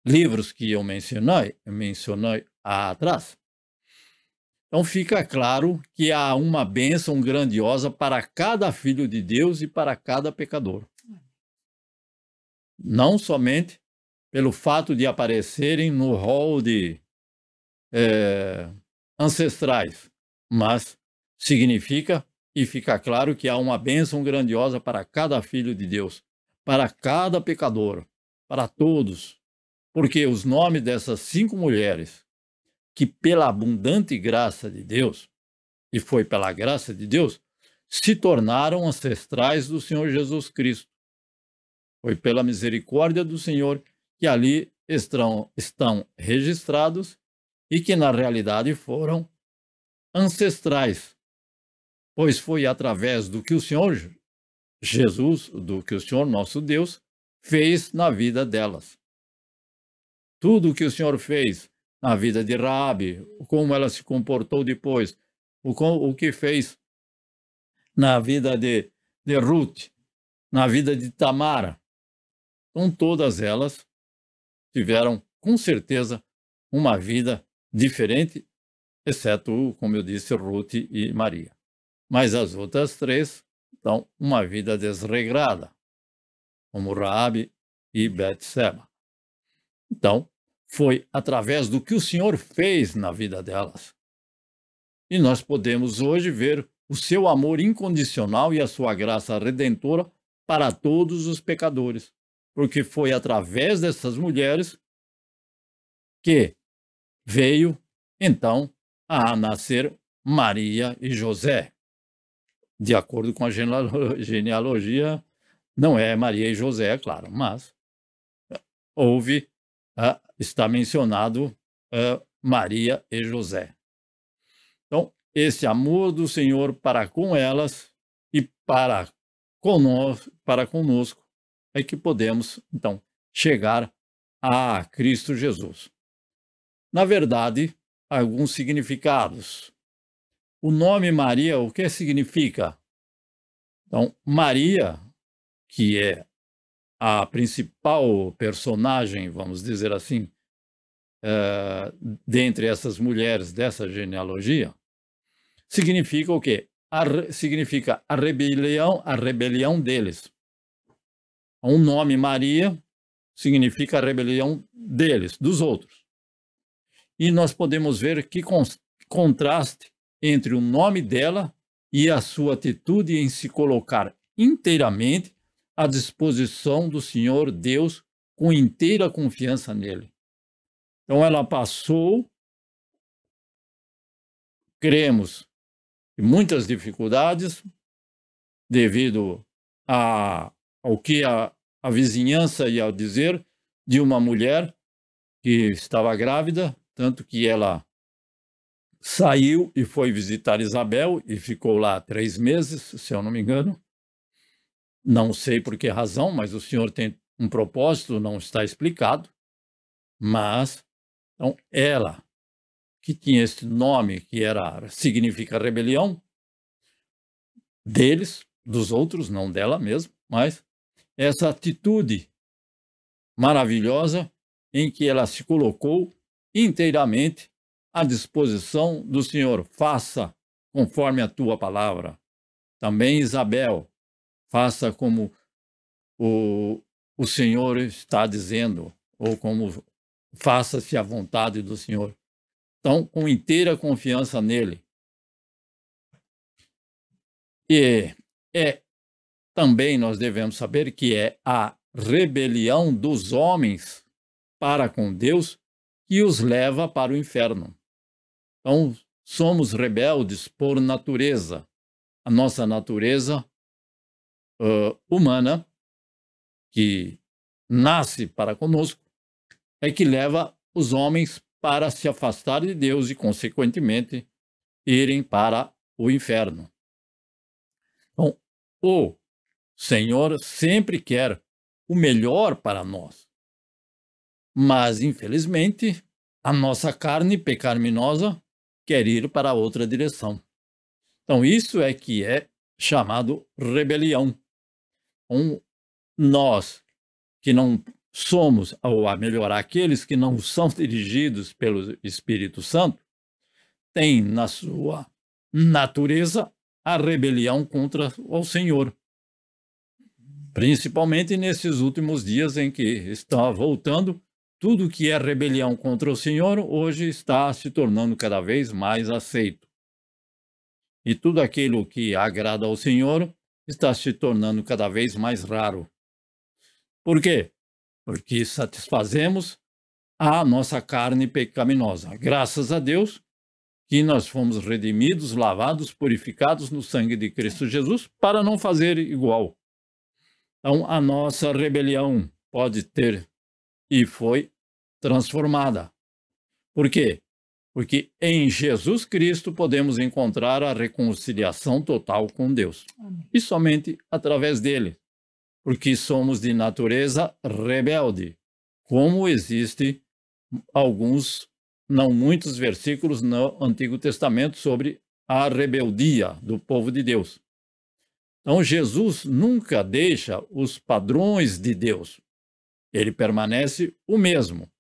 Speaker 1: livros que eu mencionei atrás. Então fica claro que há uma bênção grandiosa para cada filho de Deus e para cada pecador. Não somente pelo fato de aparecerem no rol de ancestrais, mas significa e fica claro que há uma bênção grandiosa para cada filho de Deus, para cada pecador, para todos, porque os nomes dessas 5 mulheres, que pela abundante graça de Deus, e foi pela graça de Deus, se tornaram ancestrais do Senhor Jesus Cristo. Foi pela misericórdia do Senhor que ali estão registrados e que na realidade foram ancestrais, pois foi através do que o Senhor Jesus, do que o Senhor nosso Deus fez na vida delas. Tudo o que o Senhor fez na vida de Raabe, como ela se comportou depois, o que fez na vida de Ruth, na vida de Tamara. Então todas elas tiveram, com certeza, uma vida diferente, exceto, como eu disse, Ruth e Maria. Mas as outras 3, então, uma vida desregrada, como Raabe e Betseba. Então, foi através do que o Senhor fez na vida delas. E nós podemos hoje ver o seu amor incondicional e a sua graça redentora para todos os pecadores, porque foi através dessas mulheres que veio, então, a nascer Maria e José. De acordo com a genealogia, não é Maria e José, é claro, mas está mencionado Maria e José. Então, esse amor do Senhor para com elas e para conosco é que podemos, então, chegar a Cristo Jesus. Na verdade, alguns significados. O nome Maria, o que significa? Então, Maria, que é a principal personagem, vamos dizer assim, dentre essas mulheres dessa genealogia, significa o quê? Significa a rebelião deles. O nome Maria significa a rebelião deles, dos outros. E nós podemos ver que contraste entre o nome dela e a sua atitude em se colocar inteiramente à disposição do Senhor Deus com inteira confiança nele. Então ela passou, cremos, muitas dificuldades devido ao que a vizinhança ia dizer de uma mulher que estava grávida, tanto que ela saiu e foi visitar Isabel e ficou lá 3 meses, se eu não me engano. Não sei por que razão, mas o Senhor tem um propósito, não está explicado. Mas, então, ela, que tinha esse nome que significa rebelião, deles, dos outros, não dela mesma, mas essa atitude maravilhosa em que ela se colocou inteiramente à disposição do Senhor. Faça conforme a tua palavra. Também Isabel, faça como o Senhor está dizendo, ou como faça-se a vontade do Senhor. Então, com inteira confiança nele. E também nós devemos saber que é a rebelião dos homens para com Deus que os leva para o inferno. Então, somos rebeldes por natureza. A nossa natureza humana, que nasce para conosco, é que leva os homens para se afastar de Deus e, consequentemente, irem para o inferno. Então, o Senhor sempre quer o melhor para nós. Mas, infelizmente, a nossa carne pecaminosa quer ir para outra direção. Então, isso é que é chamado rebelião. Então, nós que não somos, ou a melhor, aqueles que não são dirigidos pelo Espírito Santo, têm na sua natureza a rebelião contra o Senhor. Principalmente nesses últimos dias em que está voltando, tudo que é rebelião contra o Senhor hoje está se tornando cada vez mais aceito. E tudo aquilo que agrada ao Senhor está se tornando cada vez mais raro. Por quê? Porque satisfazemos a nossa carne pecaminosa. Graças a Deus que nós fomos redimidos, lavados, purificados no sangue de Cristo Jesus para não fazer igual. Então, a nossa rebelião pode ter e foi transformada. Por quê? Porque em Jesus Cristo podemos encontrar a reconciliação total com Deus. Amém. E somente através dele. Porque somos de natureza rebelde. Como existe alguns, não muitos versículos no Antigo Testamento sobre a rebeldia do povo de Deus. Então, Jesus nunca deixa os padrões de Deus. Ele permanece o mesmo.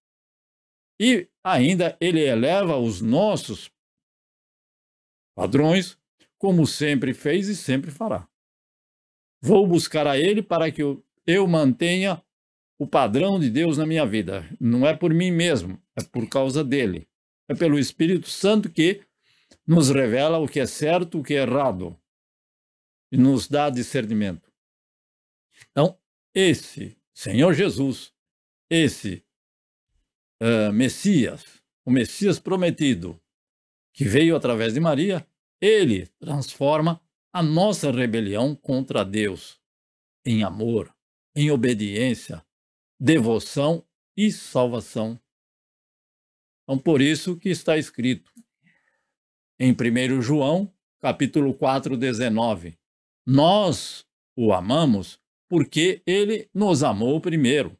Speaker 1: E ainda ele eleva os nossos padrões, como sempre fez e sempre fará. Vou buscar a ele para que eu mantenha o padrão de Deus na minha vida. Não é por mim mesmo, é por causa dele. É pelo Espírito Santo que nos revela o que é certo, o que é errado. E nos dá discernimento. Então, esse Senhor Jesus, esse Messias, o Messias prometido, que veio através de Maria, ele transforma a nossa rebelião contra Deus em amor, em obediência, devoção e salvação. Então, por isso que está escrito em 1 João, capítulo 4, 19, nós o amamos porque ele nos amou primeiro.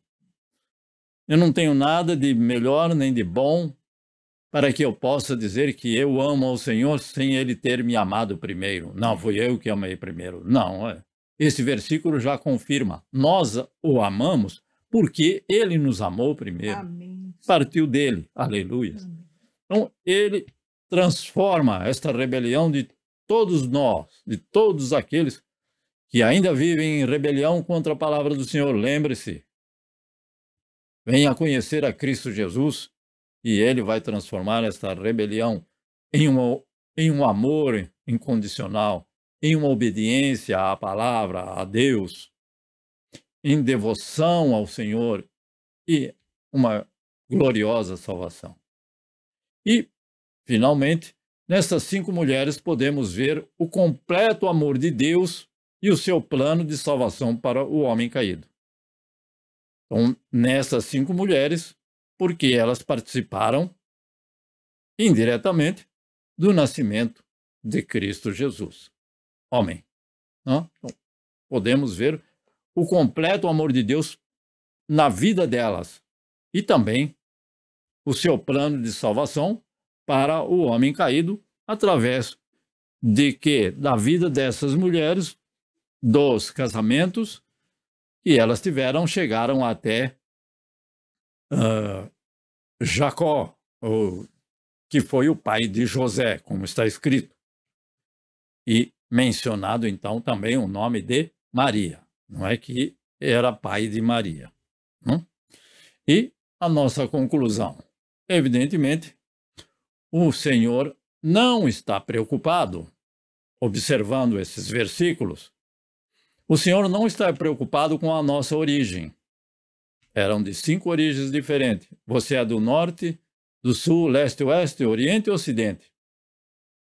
Speaker 1: Eu não tenho nada de melhor nem de bom para que eu possa dizer que eu amo ao Senhor sem ele ter me amado primeiro. Não, fui eu que amei primeiro. Não, esse versículo já confirma. Nós o amamos porque ele nos amou primeiro. Amém. Partiu dele. Aleluia. Amém. Então, ele transforma esta rebelião de todos nós, de todos aqueles que ainda vivem em rebelião contra a palavra do Senhor. Lembre-se, venha conhecer a Cristo Jesus e ele vai transformar esta rebelião em um amor incondicional, em uma obediência à palavra, a Deus, em devoção ao Senhor e uma gloriosa salvação. E, finalmente, nessas 5 mulheres podemos ver o completo amor de Deus e o seu plano de salvação para o homem caído. Então, nessas 5 mulheres, porque elas participaram indiretamente do nascimento de Cristo Jesus. Homem. Então, podemos ver o completo amor de Deus na vida delas e também o seu plano de salvação para o homem caído através de que da vida dessas mulheres, dos casamentos que elas tiveram, chegaram até Jacó, que foi o pai de José, como está escrito. E mencionado, então, também o nome de Maria. Não é que era pai de Maria. Não? E a nossa conclusão. Evidentemente, o Senhor não está preocupado, observando esses versículos, o Senhor não está preocupado com a nossa origem. Eram de 5 origens diferentes. Você é do norte, do sul, leste, oeste, oriente e ocidente.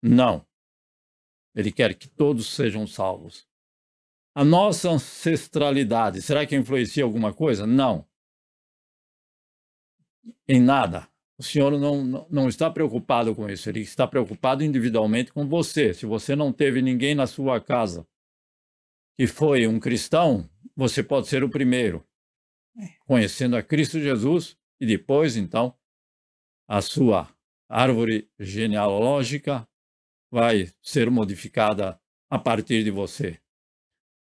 Speaker 1: Não. Ele quer que todos sejam salvos. A nossa ancestralidade, será que influencia alguma coisa? Não. Em nada. O Senhor não está preocupado com isso. Ele está preocupado individualmente com você. Se você não teve ninguém na sua casa que foi um cristão, você pode ser o primeiro, conhecendo a Cristo Jesus, e depois, então, a sua árvore genealógica vai ser modificada a partir de você.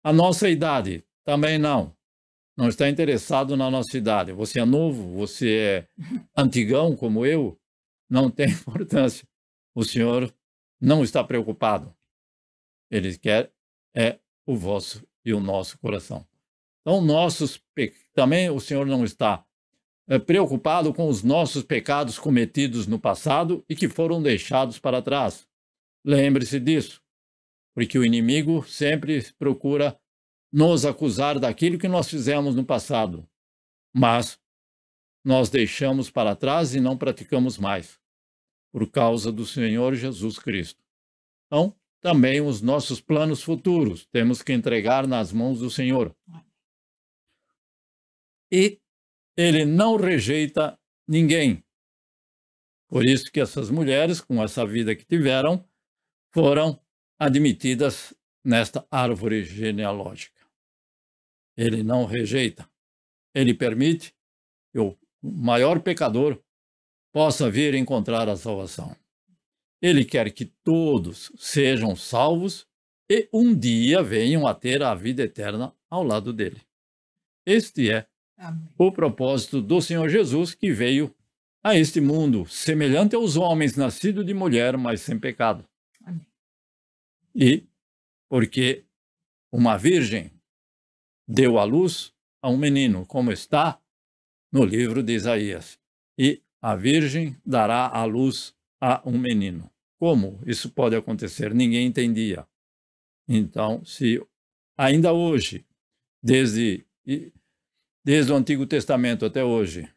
Speaker 1: A nossa idade também não está interessado na nossa idade. Você é novo, você é antigão como eu, não tem importância. O Senhor não está preocupado. Ele quer o vosso e o nosso coração. Então, também o Senhor não está preocupado com os nossos pecados cometidos no passado e que foram deixados para trás. Lembre-se disso, porque o inimigo sempre procura nos acusar daquilo que nós fizemos no passado, mas nós deixamos para trás e não praticamos mais, por causa do Senhor Jesus Cristo. Então, também os nossos planos futuros temos que entregar nas mãos do Senhor. E Ele não rejeita ninguém. Por isso que essas mulheres, com essa vida que tiveram, foram admitidas nesta árvore genealógica. Ele não rejeita. Ele permite que o maior pecador possa vir encontrar a salvação. Ele quer que todos sejam salvos e um dia venham a ter a vida eterna ao lado dele. Este é o propósito do Senhor Jesus, que veio a este mundo semelhante aos homens, nascido de mulher, mas sem pecado. Amém. E porque uma virgem deu à luz a um menino, como está no livro de Isaías. E a virgem dará à luz a um menino. Como isso pode acontecer? Ninguém entendia. Então, se ainda hoje, desde o Antigo Testamento até hoje,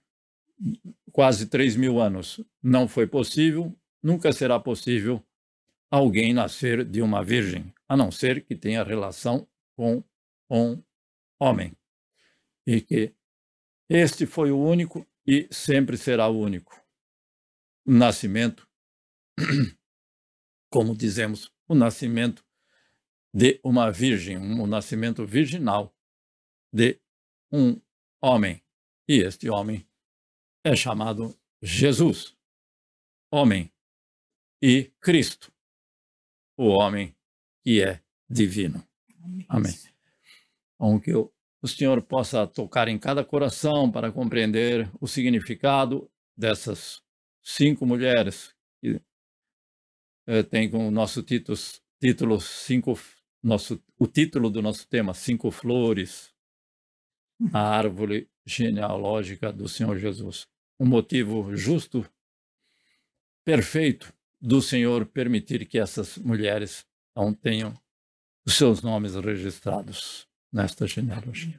Speaker 1: quase 3.000 anos, não foi possível, nunca será possível alguém nascer de uma virgem, a não ser que tenha relação com um homem. E que este foi o único e sempre será o único nascimento, como dizemos, o nascimento de uma virgem, um nascimento virginal de um homem. E este homem é chamado Jesus, homem, e Cristo, o homem que é divino. Amém. Então, que o Senhor possa tocar em cada coração para compreender o significado dessas 5 mulheres que tem com o nosso o título do nosso tema, 5 flores, a árvore genealógica do Senhor Jesus. Um motivo justo, perfeito do Senhor permitir que essas mulheres não tenham os seus nomes registrados nesta genealogia.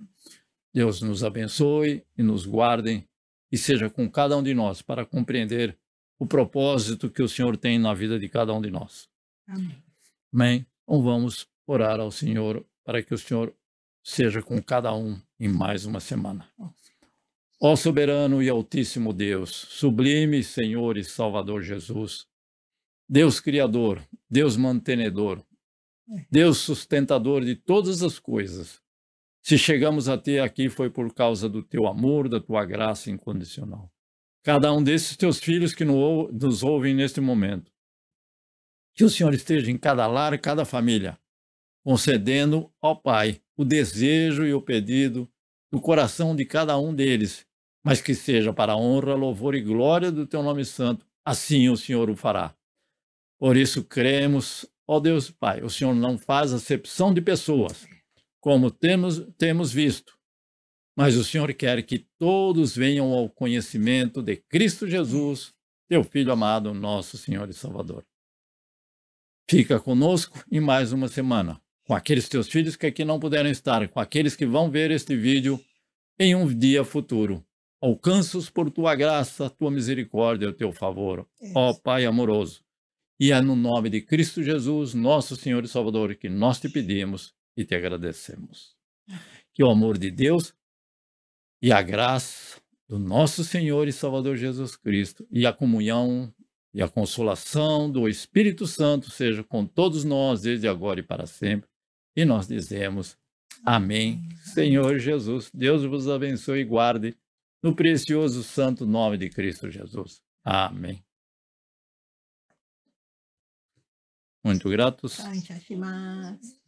Speaker 1: Deus nos abençoe e nos guarde e seja com cada um de nós para compreender o propósito que o Senhor tem na vida de cada um de nós. Amém. Amém? Então vamos orar ao Senhor para que o Senhor seja com cada um em mais uma semana. Ó soberano e altíssimo Deus, sublime Senhor e Salvador Jesus, Deus Criador, Deus mantenedor, Deus sustentador de todas as coisas, se chegamos até aqui foi por causa do teu amor, da tua graça incondicional. Cada um desses teus filhos que nos ouvem neste momento, que o Senhor esteja em cada lar, cada família, concedendo ao Pai o desejo e o pedido do coração de cada um deles, mas que seja para a honra, louvor e glória do teu nome santo, assim o Senhor o fará. Por isso cremos, ó Deus Pai, o Senhor não faz acepção de pessoas, como temos visto, mas o Senhor quer que todos venham ao conhecimento de Cristo Jesus, teu Filho amado, nosso Senhor e Salvador. Fica conosco em mais uma semana, com aqueles teus filhos que aqui não puderam estar, com aqueles que vão ver este vídeo em um dia futuro. Alcança-os por tua graça, tua misericórdia e o teu favor, ó Pai amoroso. E é no nome de Cristo Jesus, nosso Senhor e Salvador, que nós te pedimos e te agradecemos. Que o amor de Deus e a graça do nosso Senhor e Salvador Jesus Cristo e a comunhão e a consolação do Espírito Santo seja com todos nós, desde agora e para sempre. E nós dizemos amém. Senhor Jesus, Deus vos abençoe e guarde no precioso santo nome de Cristo Jesus. Amém. Muito gratos.